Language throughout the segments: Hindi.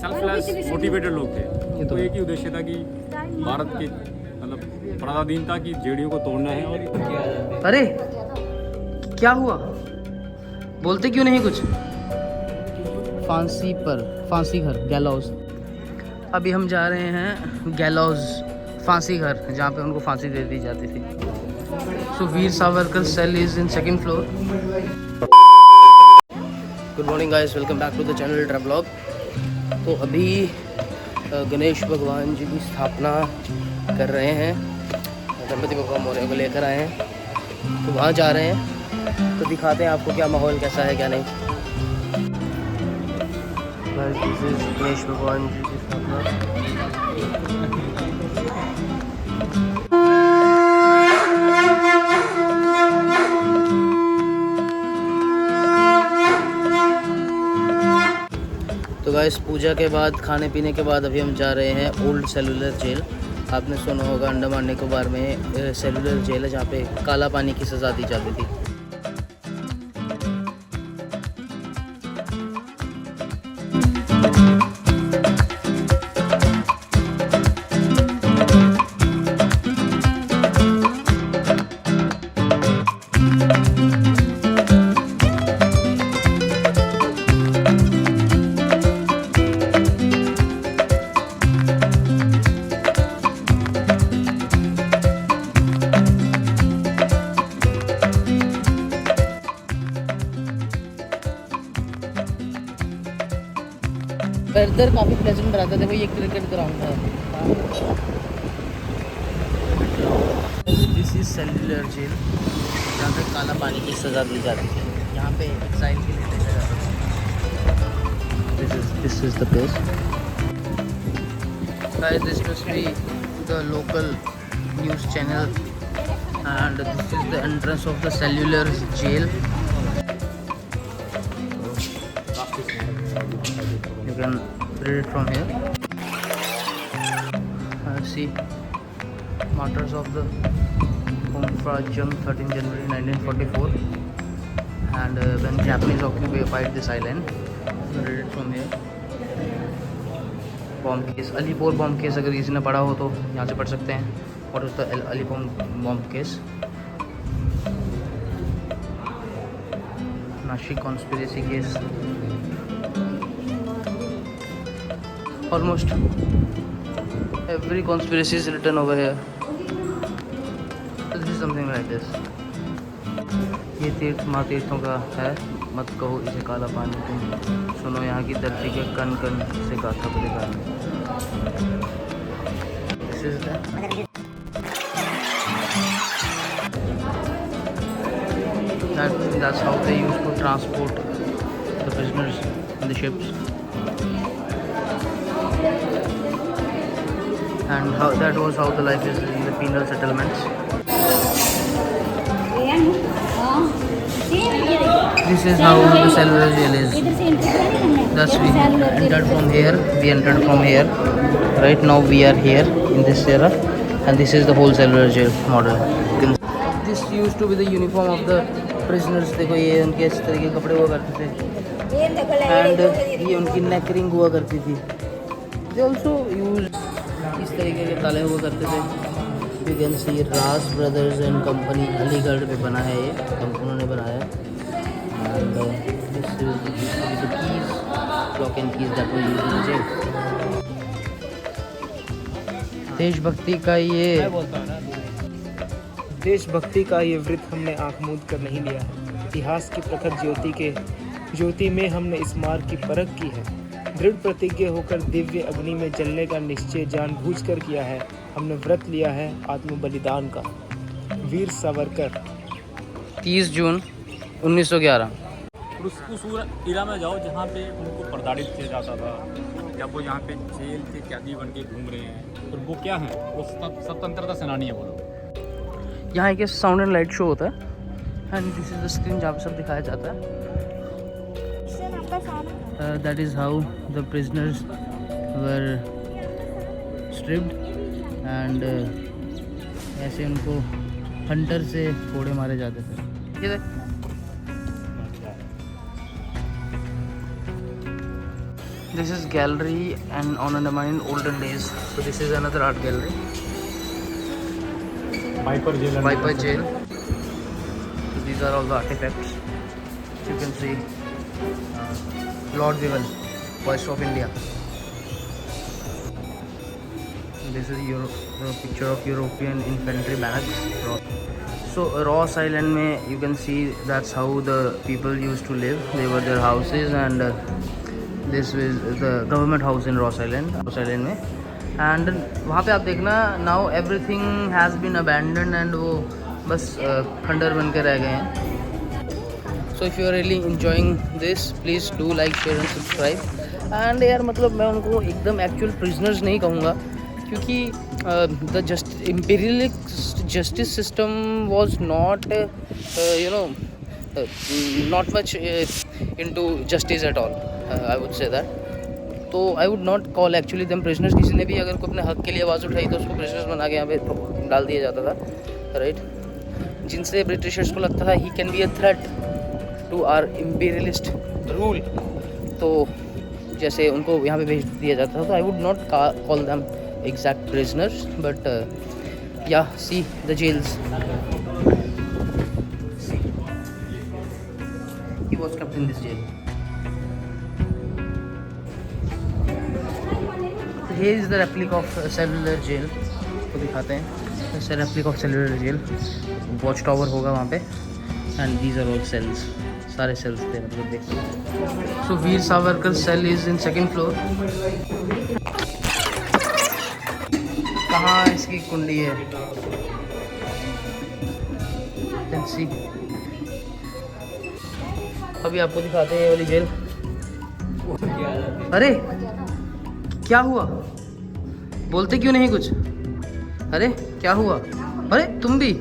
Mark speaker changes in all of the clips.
Speaker 1: सेल्फलेस मोटिवेटेड लोग थे। तो एक ही उद्देश्य था कि भारत के मतलब पराधीन था कि जेडीयू को तोड़ना है। और
Speaker 2: अरे क्या हुआ, बोलते क्यों नहीं कुछ? फांसी घर गैलोज। अभी हम जा रहे हैं गैलोज फांसी घर, जहाँ पे उनको फांसी दे दी जाती थी। So Veer Savarkar cell is in second floor. Good morning guys, welcome back to the channel travelogue. तो अभी गणेश भगवान जी की स्थापना कर रहे हैं, गणपति बप्पा मौर्य को लेकर आए हैं, तो वहाँ जा रहे हैं। तो दिखाते हैं आपको क्या माहौल कैसा है क्या नहीं। दिस इज गणेश भगवान जी की स्थापना। तो गाइस पूजा के बाद, खाने पीने के बाद अभी हम जा रहे हैं ओल्ड सेलुलर जेल। आपने सुना होगा अंडमान निकोबार में सेलुलर जेल है जहाँ पे काला पानी की सज़ा दी जाती थी। इधर काफ़ी प्लेजेंट रहता था। ये क्रिकेट ग्राउंड है। दिस इज सेलुलर जेल जहाँ पे काला पानी की सज़ा दी जाती है। यहाँ पे एक्साइल के लिए भेजा जाता है। This is the place. This must be the local news channel and this is the entrance of the cellular jail. You can read it from here. See martyrs of the Phra-Jung, 13 January 1944, and when Japanese occupied this island. Read it from here. Bomb case, Alipur bomb case, अगर किसी ने पढ़ा हो तो यहाँ से पढ़ सकते हैं। What is the Alipur bomb case? Nashik conspiracy case. Almost every conspiracy is written over here. So this is something like this. ये तीर्थ माँ तीर्थों का है, मत कहो इसे काला पानी, तुम सुनो यहाँ की धरती के कण कण से गाथा बलिदान। This is that's how they used to transport the prisoners in the ships. And that was how the life is in the penal settlements. This is how the cellular jail is. Thus we entered from here. We entered from here. Right now we are here in this era, and this is the whole cellular jail model. This used to be the uniform of the prisoners. देखो ये उनके इस तरह के कपड़े हुआ करते थे, and ये उनकी neck ring हुआ करती थी। They also used इस तरीके के ताले हुआ करते थे। यू कैन सी रास ब्रदर्स एंड कंपनी अलीगढ़ पे बना है, ये उन्होंने बनाया। And this is the keys, lock and keys that were used in jail.
Speaker 3: देशभक्ति का ये वृत्त हमने आँख मूंद कर नहीं लिया है। इतिहास की प्रखर ज्योति में हमने इस मार्ग की परख की है। दृढ़ प्रतिज्ञ होकर दिव्य अग्नि में जलने का निश्चय जानबूझकर किया है। हमने व्रत लिया है आत्म बलिदान का। वीर सावरकर।
Speaker 2: 30 जून 1911।
Speaker 1: उस इरा में जाओ जहाँ पे उनको प्रताड़ित किया जाता था, जब वो यहाँ पे जेल के कैदी बन के घूम रहे हैं। और वो क्या है, वो स्वतंत्रता सेनानी है वो लोग।
Speaker 2: यहाँ एक साउंड एंड लाइट शो होता है, and this is the screen जहाँ पे सब दिखाया जाता है। That is how the prisoners were stripped, and ऐसे उनको हंटर से कोड़े मारे जाते थे। ये देख This is gallery and on Andaman in olden days. So this is another art gallery.
Speaker 1: Viper jail.
Speaker 2: Viper jail. So these are all the artifacts. You can see Lord Vival, Voice of India. This is a picture of European infantry barracks. So Ross Island में you can see that's how the people used to live. They were their houses and this was the government house in Ross Island में. And वहाँ पे आप देखना now everything has been abandoned and वो बस खंडर बन के रह गए हैं. So if you are really enjoying this, please do like, share and subscribe. And यार मतलब मैं उनको एकदम actual prisoners नहीं कहूँगा क्योंकि the imperialist justice system was not not much into justice at all. I would say that. तो I would not call actually them prisoners. किसी ने भी अगर कोई अपने हक के लिए आवाज़ उठाई तो उसको prisoners बना के यहाँ पे डाल दिया जाता था, right? जिनसे ब्रिटिशर्स को लगता था he can be a threat to our imperialist rule, तो जैसे उनको यहाँ पे भेज दिया जाता था. तो I would not call them exact prisoners, but yeah, see the jails. See, he was kept in this jail. So here is the replica of cellular jail. तो दिखाते हैं. It's a replica of cellular jail. Watch tower होगा वहाँ पे. And these are all cells. सारे cells थे मतलब देखो. So Veer Savarkar cell is in second floor. कहाँ इसकी कुंडी है? Can see. अभी आपको दिखाते हैं ये वाली जेल. अरे क्या हुआ? बोलते क्यों नहीं कुछ? अरे क्या हुआ? अरे तुम भी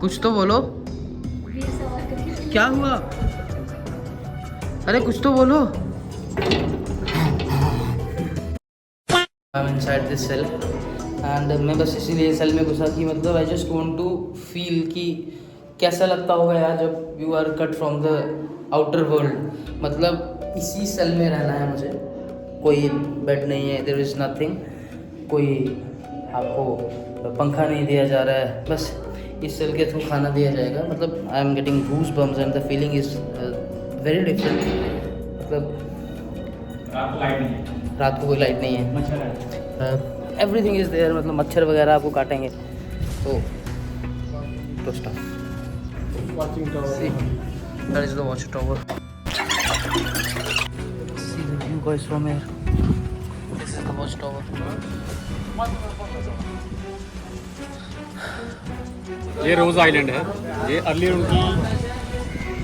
Speaker 2: कुछ तो बोलो. क्या हुआ? अरे कुछ तो बोलो. I'm inside this cell. And मैं बस इसीलिए सेल में घुसा कि मतलब I just want to feel कि कैसा लगता होगा यार जब you are cut from the outer world. मतलब इसी सेल में रहना है मुझे. कोई बेड नहीं है, देयर इज़ नथिंग. कोई आपको पंखा नहीं दिया जा रहा है, बस इस सेल के थ्रू खाना दिया जाएगा. मतलब I am getting goose bumps and the feeling is very different. मतलब रात को कोई लाइट नहीं है. Everything is there. मतलब मच्छर वगैरह आपको काटेंगे तो stuff. See, that is the watch tower. See the view guys from here. This is the watch tower.
Speaker 1: ये रोज आइलैंड है. ये अर्लियर उनकी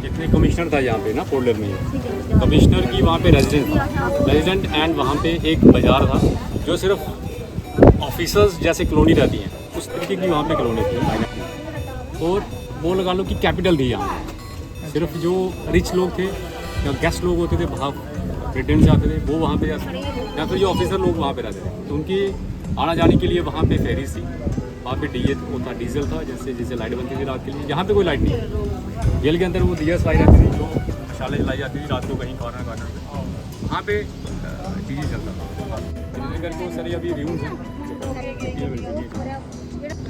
Speaker 1: जितने कमिश्नर था यहाँ पे ना पोर्टलैंड में, कमिश्नर की वहाँ पे रेजिडेंट एंड वहाँ पे एक बाज़ार था जो सिर्फ ऑफिसर्स जैसे कॉलोनी रहती हैं उस तरीके की वहाँ पे कॉलोनी थी आइलैंड में. और वो लगा लो कि कैपिटल थी यहाँ. सिर्फ जो रिच लोग थे या गेस्ट लोग होते थे बाहर ब्रिटेन से आते थे वो वहाँ पे जाते थे, या फिर जो ऑफिसर लोग वहाँ पे रहते थे. तो उनकी आना जाने के लिए वहाँ पे फेरीज थी. वहाँ पे वो था डीजल था जैसे लाइट बनती थी रात के लिए. यहाँ पे कोई लाइट नहीं है. जेल के अंदर वो दिया सलाई रहती थी, जो मसाले जलाई जाती थी रात को कहीं कॉर्नर पे. वहाँ पे डीजल चलता था. डीजल करके वो सारी अभी रूम्स हैं.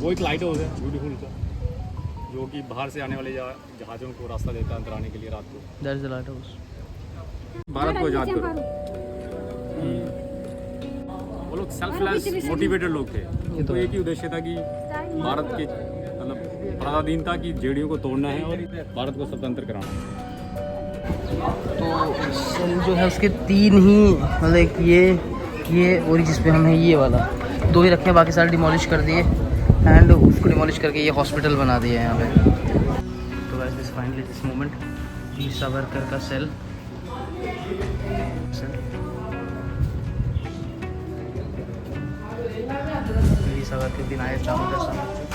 Speaker 1: वो एक लाइट हाउस है ब्यूटीफुल सा जो कि बाहर से आने वाले जहाज़ों को रास्ता देता है अंदर आने के लिए रात को.
Speaker 2: That is the lighthouse.
Speaker 1: Bharat को आज़ाद करो. वो लोग सेल्फलेस मोटिवेटेड लोग थे. तो एक ही उद्देश्य था कि भारत के मतलब पराधीन था कि जेड़ियों को तोड़ना है और भारत को स्वतंत्र कराना है.
Speaker 2: तो सेल जो है उसके 3 ही मतलब ये और जिस पे हम हैं ये वाला 2 ही रखे हैं, बाकी सारे डिमोलिश कर दिए एंड उसको डिमोलिश करके ये हॉस्पिटल बना दिया है यहाँ पे. तो guys this finally this moment Veer Savarkar का सेल. वीर सावरकर विनायक दामोदर सावरकर.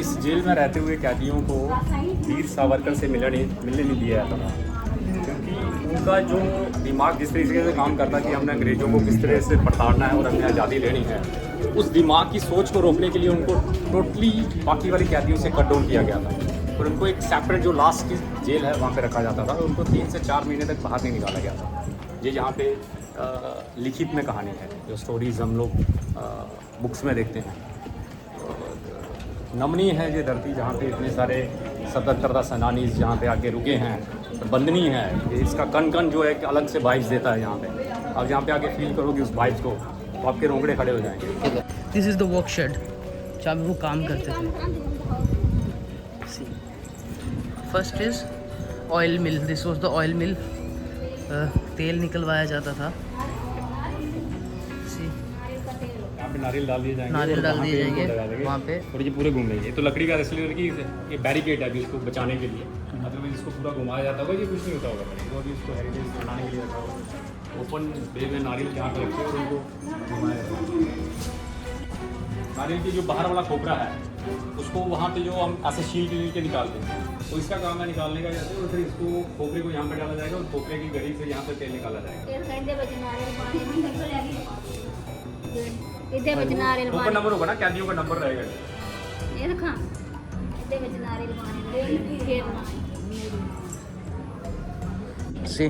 Speaker 1: इस जेल में रहते हुए कैदियों को वीर सावरकर से मिलने नहीं दिया जाता था, क्योंकि उनका जो दिमाग जिस तरीके से काम करता कि हमने अंग्रेज़ों को किस तरह से प्रताड़ना है और हमें आज़ादी लेनी है, उस दिमाग की सोच को रोकने के लिए उनको टोटली बाकी वाली कैदियों से कट डाउन किया गया था और उनको एक सेपरेट जो लास्ट की जेल है वहाँ पे रखा जाता था और उनको 3 से 4 महीने तक बाहर नहीं निकाला गया था। ये यहाँ पे लिखित में कहानी है, जो स्टोरीज़ हम लोग बुक्स में देखते हैं। नमनीय है ये धरती जहाँ पे इतने सारे स्वतंत्रता सेनानी जहाँ पे आके रुके हैं, बंदनी है। इसका कण कण जो है कि अलग से वाइब्स देता है यहाँ पे। आप यहाँ पे आके फील करोगे उस वाइब्स को तो आपके रोंगड़े खड़े हो जाएंगे।
Speaker 2: This is the work shed जहाँ पे वो काम करते थे। First is oil mill, this was the oil mill. तेल निकलवाया जाता था।
Speaker 1: यहाँ पे नारियल डाल दिए जाएंगे,
Speaker 2: नारियल डाल दिए जाएंगे वहाँ पे
Speaker 1: और ये पूरे घूम लेंगे। ये तो लकड़ी का इसलिए कि ये बैरिकेड है अभी इसको बचाने के लिए, मतलब इसको पूरा घुमाया जाता होगा, ये कुछ नहीं होता होगा। तो अभी इसको हेरिटेज बनाने के लिए रखा होगा। ओपन वे में नारियल यहाँ पे रखे और उनको घुमाया जाता है। नारियल की जो बाहर वाला खोपरा है उसको वहाँ पे जो हम ऐसे शील के निकालते हैं, तो इसका काम है निकालने का जैसे, और फिर इसको खोपरे को यहाँ पे डाला जाएगा और खोपरे की गरी से यहाँ पे तेल निकाला जाएगा। ऊपर नंबर होगा ना, कैदियों का नंबर रहेगा।
Speaker 2: सी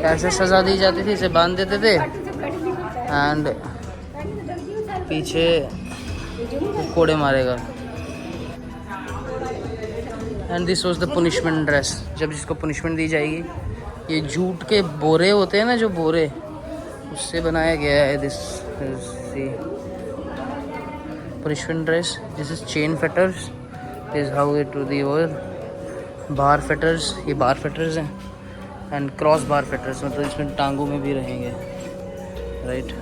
Speaker 2: कैसे सजा दी जाती थी, इसे बांध देते थे एंड पीछे कोड़े मारेगा। And this was the punishment dress. जब जिसको पनिशमेंट दी जाएगी, ये जूट के बोरे होते हैं ना, जो बोरे, उससे बनाया गया है। This is punishment dress. This is chain fetters, is how it to the over. Bar fetters, ये बार फेटर्स हैं एंड क्रॉस बार फेटर्स, मतलब इसमें टांगों में भी रहेंगे, राइट।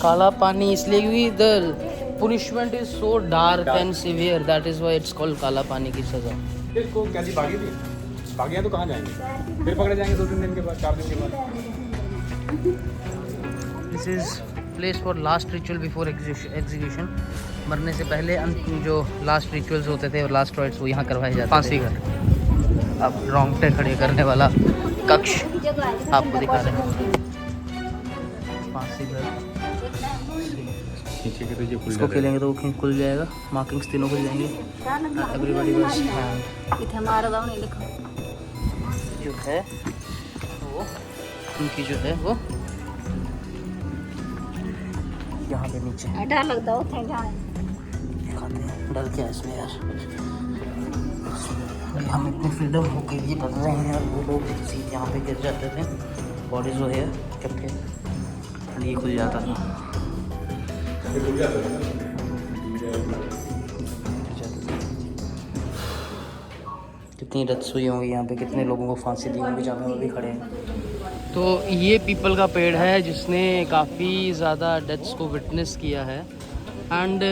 Speaker 2: काला पानी इसलिए क्योंकि the punishment is so dark and severe, that is why it's called काला पानी की सजा।
Speaker 1: इसको कैदी भागी थी, भागे तो कहाँ जाएंगे, फिर पकड़े जाएंगे 2-3 दिन के बाद, 4 दिन के बाद।
Speaker 2: This is place for last ritual before execution. मरने से पहले जो लास्ट रिचुअल्स होते थे और लास्ट राइट्स वो यहाँ करवाए जाते थे। फांसी घर, अब रोंगटे खड़े करने वाला कक्ष आपको दिखा रहे हैं। फांसी घर, इसको खेलेंगे तो वो खुल जाएगा, मार्किंग्स तीनों खुल जाएंगे। एवरीबॉडी बस जो है वो उनकी जो है वो यहाँ पे नीचे
Speaker 4: डर लगता है
Speaker 2: दिखाते हैं। डर क्या है इसमें यार, हम इतने फ्रीडम होके भी डर रहे हैं और वो लोग सीधे यहाँ पे गिर जाते थे। बॉडी जो है केप्ट है और ये खुल जाता था। कितनी डेथ्स हुई होंगी यहाँ पे, कितने लोगों को फांसी दी होंगी जहाँ पे वो भी खड़े हैं। तो ये पीपल का पेड़ है जिसने काफ़ी ज़्यादा डेथ्स को विटनेस किया है। एंड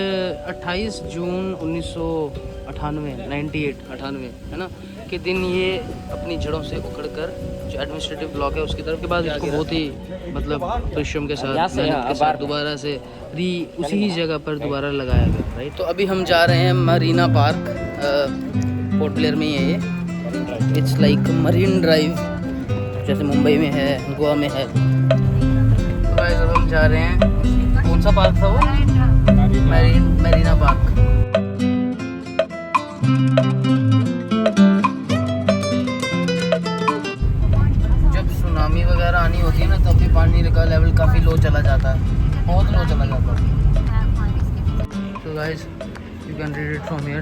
Speaker 2: 28 जून 1998 है ना के दिन ये अपनी जड़ों से उखड़कर जो एडमिनिस्ट्रेटिव ब्लॉक है उसकी तरफ के बाद इसको बहुत ही मतलब परिश्रम के साथ मेहनत के साथ दोबारा से उसी ही जगह पर दोबारा लगाया गया, राइट। तो अभी हम जा रहे हैं मरीना पार्क, पोर्ट ब्लेयर में ही है ये। इट्स लाइक मरीन ड्राइव, जैसे मुंबई में है, गोवा में है। तो गाइस अब हम जा रहे हैं, कौन सा पार्क था वो? मरीना पार्क। जब सुनामी वगैरह आनी होती है ना तब भी पानी का लेवल काफ़ी लो चला जाता है, बहुत लो चला जाता है। तो guys you can read it from here.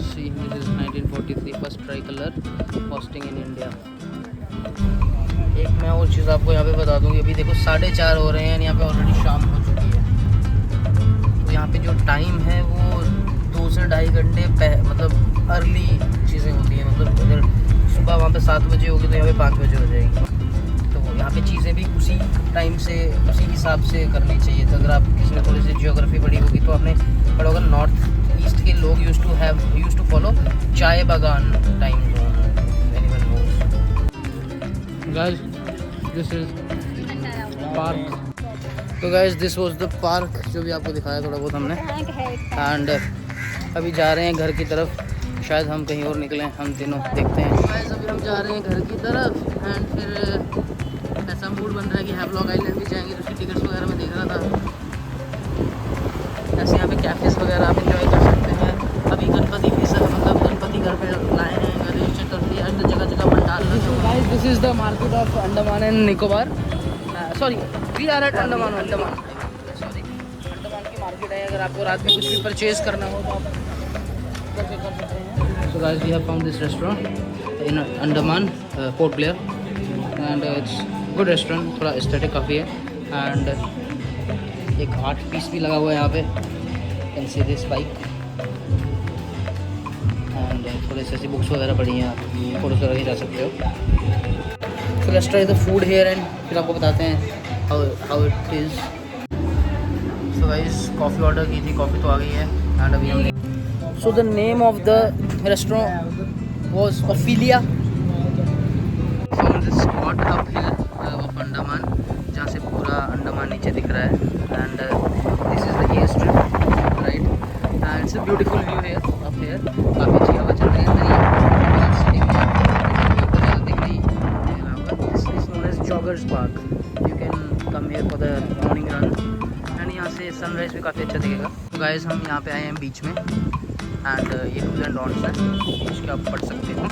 Speaker 2: See this is 1943 first try colour posting in India. एक मैं और चीज़ आपको यहाँ पे बता दूँगी, अभी देखो 4:30 हो रहे हैं, यहाँ पे ऑलरेडी शाम हो चुकी है। तो यहाँ पे जो टाइम है वो 2 से 2.5 घंटे मतलब अर्ली चीज़ें होती हैं। मतलब अगर सुबह वहाँ पे 7 बजे होगी तो यहाँ पे 5 बजे हो जाएगी। तो यहाँ पे चीज़ें भी उसी टाइम से उसी हिसाब से करनी चाहिए। तो अगर आप किसी ने थोड़ी सी जियोग्राफी पढ़ी होगी तो आपने पढ़ा होगा नॉर्थ ईस्ट के लोग यूज़ टू फॉलो चाय बागान time zone. Guys, this is park. तो guys this was the park जो भी आपको दिखाया थोड़ा बहुत हमने। एंड अभी जा रहे हैं घर की तरफ, शायद हम कहीं और निकलें, हम तीनों देखते हैं। गाइस अभी हम जा रहे हैं घर की तरफ एंड फिर ऐसा मूड बन रहा है कि हैवलॉक आइलैंड भी जाएंगे। तो टिकट्स वगैरह में देख रहा था, ऐसे यहाँ पे कैफेज वगैरह आप इंजॉय कर सकते हैं। अभी गणपति भी सब मतलब गणपति घर पे लाए हैं, गणेश चतुर्थी आज तो जगह जगह पंडाल लगे हुए हैं। Guys this is the market of Andaman and Nicobar. Sorry we are at Andaman sorry Andaman की मार्केट है। अगर आपको रात में कुछ भी परचेज करना हो तो आप कर सकते हैं। So guys we have found this restaurant in Andaman Port Blair and it's good restaurant, थोड़ा एस्थेटिक काफ़ी है। एंड एक आर्ट पीस भी लगा हुआ है यहाँ पे, can see this bike. And थोड़े से ऐसी बुक्स वगैरह पड़ी हैं, आप फोटोज वगैरह ही जा सकते हो। So let's try the food here and फिर आपको बताते हैं how it is. So guys coffee order की थी, कॉफ़ी तो आ गई है। एंड अभी हमने saw the name of the restaurant was Ophelia. Found this spot up hill of Andaman, जहाँ से पूरा अंडमान नीचे दिख रहा है। And this is the airstrip right and it's a beautiful view here up here. काफ़ी अच्छी हवा चल रही है अंदर। This is known as joggers park. You can come here for the morning run and यहाँ से सनराइज भी काफ़ी अच्छा दिखेगा। गाइस हम यहाँ पे आए हैं बीच में एंड ये डूज एंड डोंट्स हैं, बीच के आप पढ़ सकते हो।